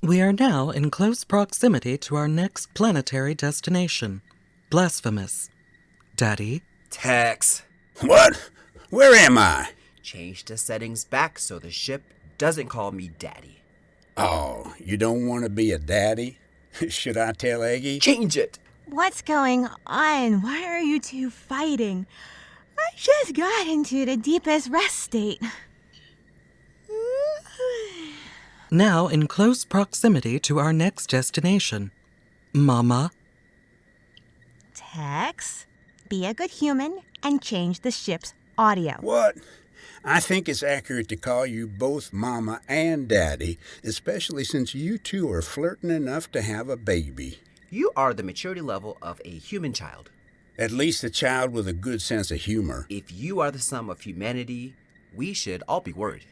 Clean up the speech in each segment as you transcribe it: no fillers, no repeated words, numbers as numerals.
We are now in close proximity to our next planetary destination, Blasphemos. Daddy? Tex. What? Where am I? Change the settings back so the ship doesn't call me Daddy. Oh, you don't want to be a daddy? Should I tell Eggy? Change it! What's going on? Why are you two fighting? I just got into the deepest rest state. Now in close proximity to our next destination, Mama. Tex, be a good human and change the ship's audio. What? I think it's accurate to call you both Mama and Daddy, especially since you two are flirting enough to have a baby. You are the maturity level of a human child. At least a child with a good sense of humor. If you are the sum of humanity, we should all be worried.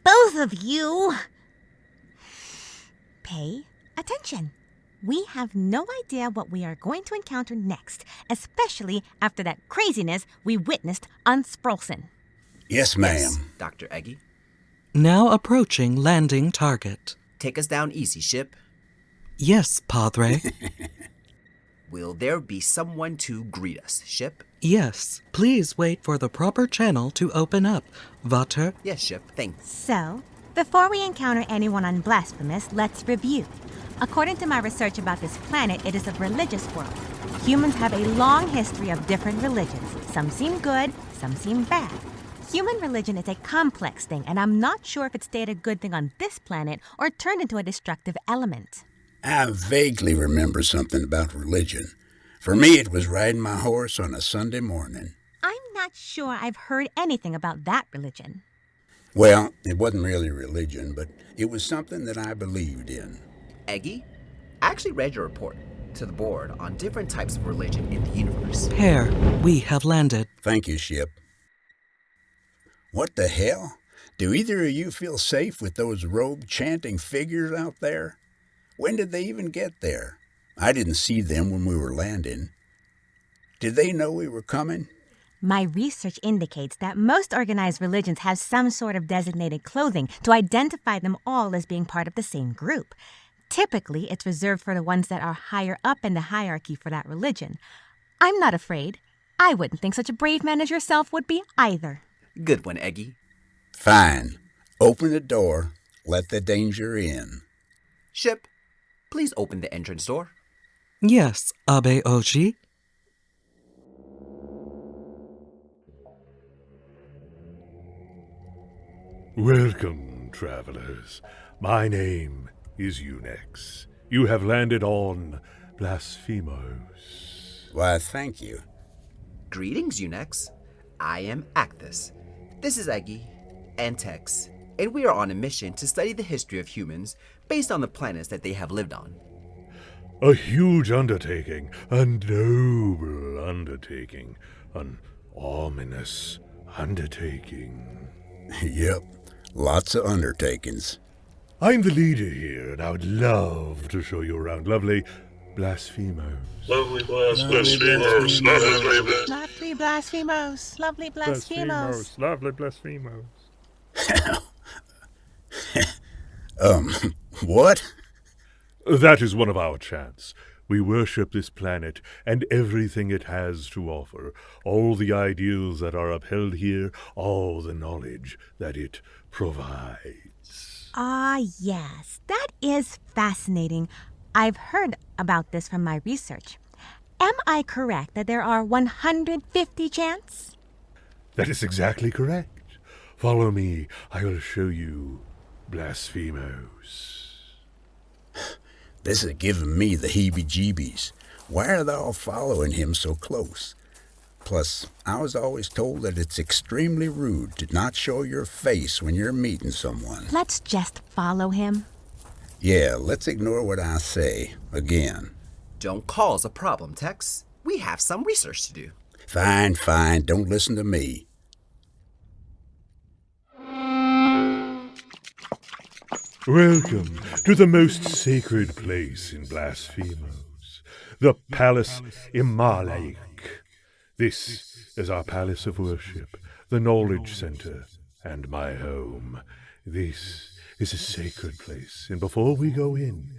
Both of you! Pay attention. We have no idea what we are going to encounter next, especially after that craziness we witnessed on Sprolson. Yes, ma'am. Yes, Dr. Eggy. Now approaching landing target. Take us down easy, ship. Yes, Padre. Will there be someone to greet us, ship? Yes, please wait for the proper channel to open up, Vater. Yes, ship, thanks. So, before we encounter anyone on Blasphemous, let's review. According to my research about this planet, it is a religious world. Humans have a long history of different religions. Some seem good, some seem bad. Human religion is a complex thing, and I'm not sure if it stayed a good thing on this planet or turned into a destructive element. I vaguely remember something about religion. For me, it was riding my horse on a Sunday morning. I'm not sure I've heard anything about that religion. Well, it wasn't really religion, but it was something that I believed in. Eggy, I actually read your report to the board on different types of religion in the universe. Pair, we have landed. Thank you, ship. What the hell? Do either of you feel safe with those robe-chanting figures out there? When did they even get there? I didn't see them when we were landing. Did they know we were coming? My research indicates that most organized religions have some sort of designated clothing to identify them all as being part of the same group. Typically, it's reserved for the ones that are higher up in the hierarchy for that religion. I'm not afraid. I wouldn't think such a brave man as yourself would be either. Good one, Eggy. Fine. Open the door. Let the danger in. Ship, please open the entrance door. Yes, Abe Oji. Welcome, travelers. My name is Unex. You have landed on Blasphemos. Why, thank you. Greetings, Unex. I am Actus. This is Eggy and Tex, and we are on a mission to study the history of humans based on the planets that they have lived on. A huge undertaking, a noble undertaking, an ominous undertaking. Yep, lots of undertakings. I'm the leader here, and I would love to show you around lovely Blasphemos. Lovely Blasphemos, lovely Blasphemos, lovely Blasphemos. Lovely Blasphemos. What? That is one of our chants. We worship this planet and everything it has to offer, all the ideals that are upheld here, all the knowledge that it provides. Ah, yes, that is fascinating. I've heard about this from my research. Am I correct that there are 150 chants? That is exactly correct. Follow me. I will show you Blasphemos. This is giving me the heebie-jeebies. Why are they all following him so close? Plus, I was always told that it's extremely rude to not show your face when you're meeting someone. Let's just follow him. Yeah, let's ignore what I say. Again. Don't cause a problem, Tex. We have some research to do. Fine, fine. Don't listen to me. Welcome to the most sacred place in Blasphemos, the Palace Imalaik. This is our palace of worship, the knowledge center, and my home. This is a sacred place, and before we go in,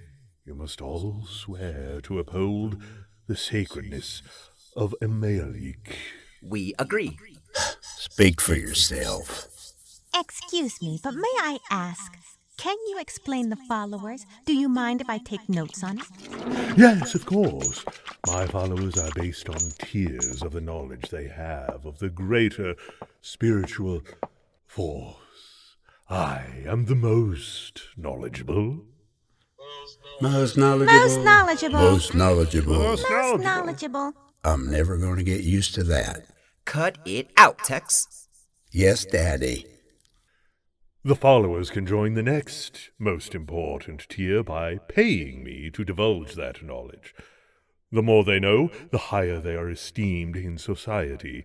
you must all swear to uphold the sacredness of Imalaik. We agree. Speak for yourself. Excuse me, but may I ask, can you explain the followers? Do you mind if I take notes on it? Yes, of course. My followers are based on tiers of the knowledge they have of the greater spiritual force. I am the most knowledgeable. Most knowledgeable. Most knowledgeable. Most knowledgeable. Most knowledgeable. I'm never going to get used to that. Cut it out, Tex. Yes, Daddy. The followers can join the next most important tier by paying me to divulge that knowledge. The more they know, the higher they are esteemed in society.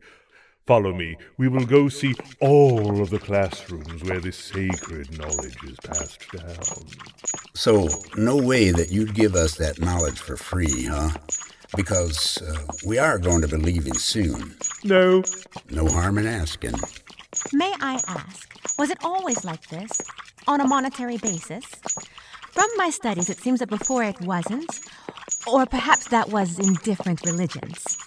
Follow me. We will go see all of the classrooms where this sacred knowledge is passed down. So, no way that you'd give us that knowledge for free, huh? Because we are going to be leaving soon. No. No harm in asking. May I ask, was it always like this, on a monetary basis? From my studies, it seems that before it wasn't, or perhaps that was in different religions.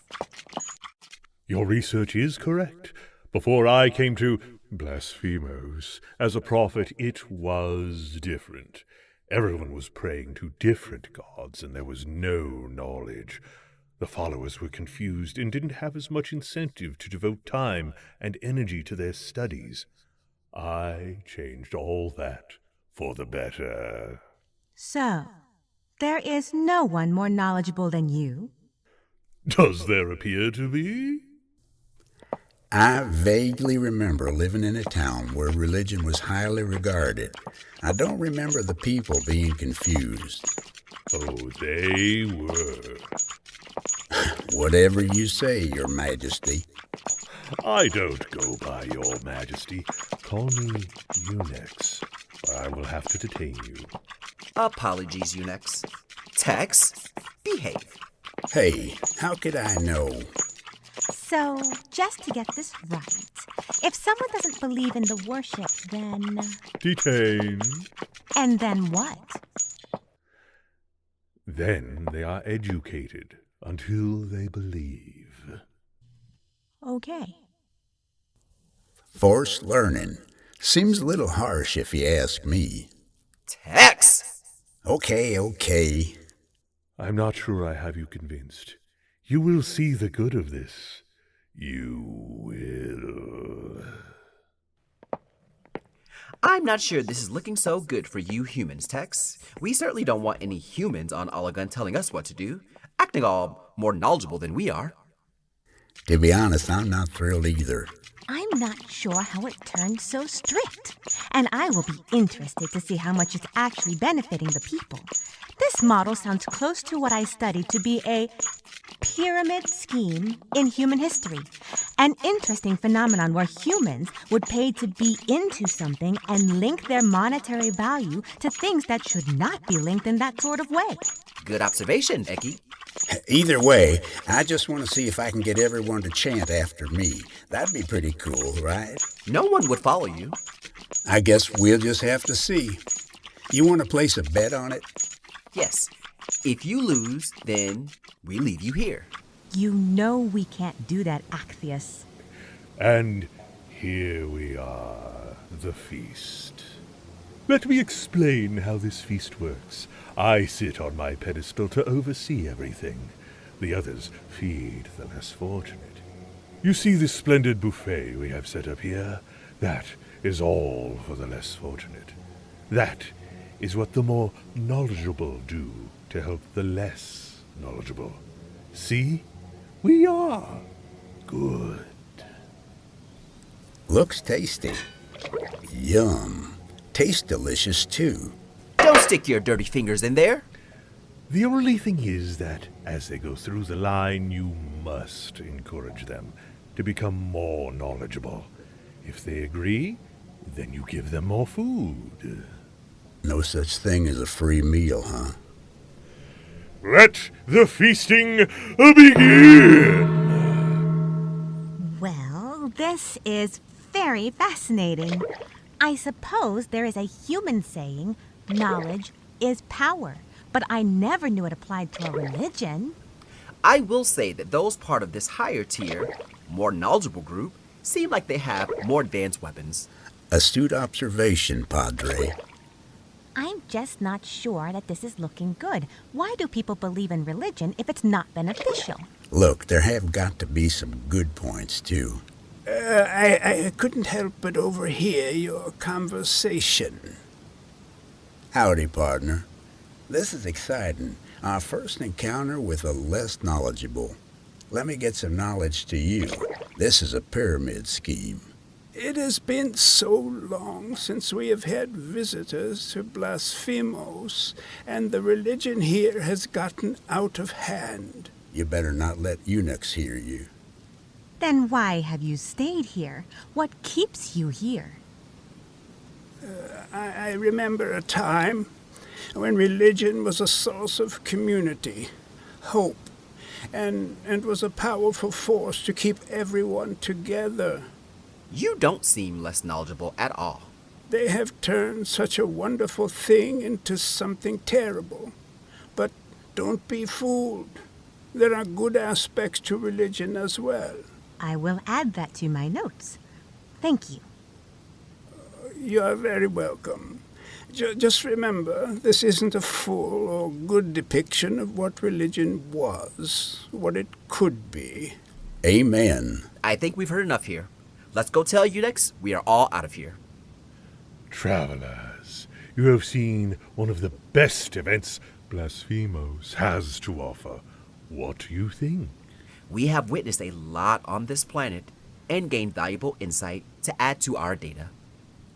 Your research is correct. Before I came to Blasphemos as a prophet, it was different. Everyone was praying to different gods, and there was no knowledge. The followers were confused and didn't have as much incentive to devote time and energy to their studies. I changed all that for the better. So, there is no one more knowledgeable than you? Does there appear to be? I vaguely remember living in a town where religion was highly regarded. I don't remember the people being confused. Oh, they were. Whatever you say, Your Majesty. I don't go by Your Majesty. Call me Eunuchs, or I will have to detain you. Apologies, Eunuchs. Tex, behave. Hey, how could I know? So, just to get this right, if someone doesn't believe in the worship, then... Detain. And then what? Then they are educated until they believe. Okay. Forced learning. Seems a little harsh if you ask me. Tex! Okay. I'm not sure I have you convinced. You will see the good of this. You will. I'm not sure this is looking so good for you humans, Tex. We certainly don't want any humans on Ologon telling us what to do, acting all more knowledgeable than we are. To be honest, I'm not thrilled either. I'm not sure how it turned so strict, and I will be interested to see how much it's actually benefiting the people. This model sounds close to what I studied to be a pyramid scheme in human history. An interesting phenomenon where humans would pay to be into something and link their monetary value to things that should not be linked in that sort of way. Good observation, Eki. Either way, I just want to see if I can get everyone to chant after me. That'd be pretty cool, right? No one would follow you. I guess we'll just have to see. You want to place a bet on it? Yes. If you lose, then we leave you here. You know we can't do that, Actheus. And here we are, the feast. Let me explain how this feast works. I sit on my pedestal to oversee everything. The others feed the less fortunate. You see this splendid buffet we have set up here? That is all for the less fortunate. That is what the more knowledgeable do to help the less knowledgeable. See? We are good. Looks tasty. Yum. Tastes delicious, too. Don't stick your dirty fingers in there. The only thing is that as they go through the line, you must encourage them to become more knowledgeable. If they agree, then you give them more food. No such thing as a free meal, huh? Let the feasting begin! Well, this is very fascinating. I suppose there is a human saying, knowledge is power, but I never knew it applied to a religion. I will say that those part of this higher tier, more knowledgeable group, seem like they have more advanced weapons. Astute observation, Padre. I'm just not sure that this is looking good. Why do people believe in religion if it's not beneficial? Look, there have got to be some good points, too. I couldn't help but overhear your conversation. Howdy, partner. This is exciting. Our first encounter with a less knowledgeable. Let me get some knowledge to you. This is a pyramid scheme. It has been so long since we have had visitors to Blasphemos, and the religion here has gotten out of hand. You better not let eunuchs hear you. Then why have you stayed here? What keeps you here? I remember a time when religion was a source of community, hope, and was a powerful force to keep everyone together. You don't seem less knowledgeable at all. They have turned such a wonderful thing into something terrible. But don't be fooled. There are good aspects to religion as well. I will add that to my notes. Thank you. You are very welcome. Just remember, this isn't a full or good depiction of what religion was, what it could be. Amen. I think we've heard enough here. Let's go tell eunuchs we are all out of here. Travelers, you have seen one of the best events Blasphemos has to offer. What do you think? We have witnessed a lot on this planet and gained valuable insight to add to our data.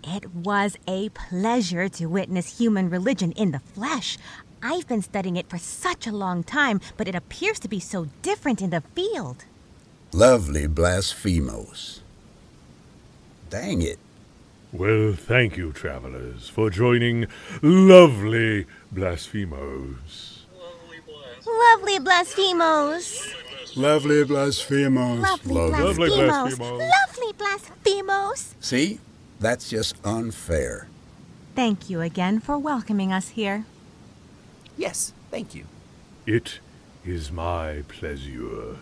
It was a pleasure to witness human religion in the flesh. I've been studying it for such a long time, but it appears to be so different in the field. Lovely Blasphemos. Dang it. Well, thank you, travelers, for joining lovely Blasphemos. Lovely Blasphemos! Lovely Blasphemos. Lovely Blasphemos! Lovely Blasphemos! See? That's just unfair. Thank you again for welcoming us here. Yes, thank you. It is my pleasure.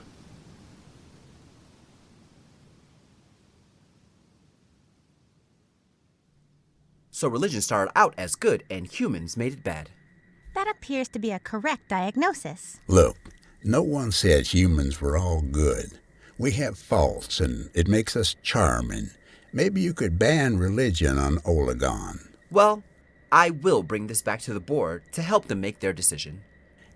So religion started out as good and humans made it bad. That appears to be a correct diagnosis. Look, no one said humans were all good. We have faults, and it makes us charming. Maybe you could ban religion on Ologon. Well, I will bring this back to the board to help them make their decision.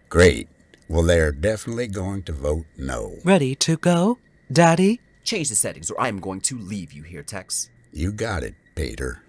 Great. Well, they're definitely going to vote no. Ready to go, Daddy? Change the settings or I am going to leave you here, Tex. You got it, Peter.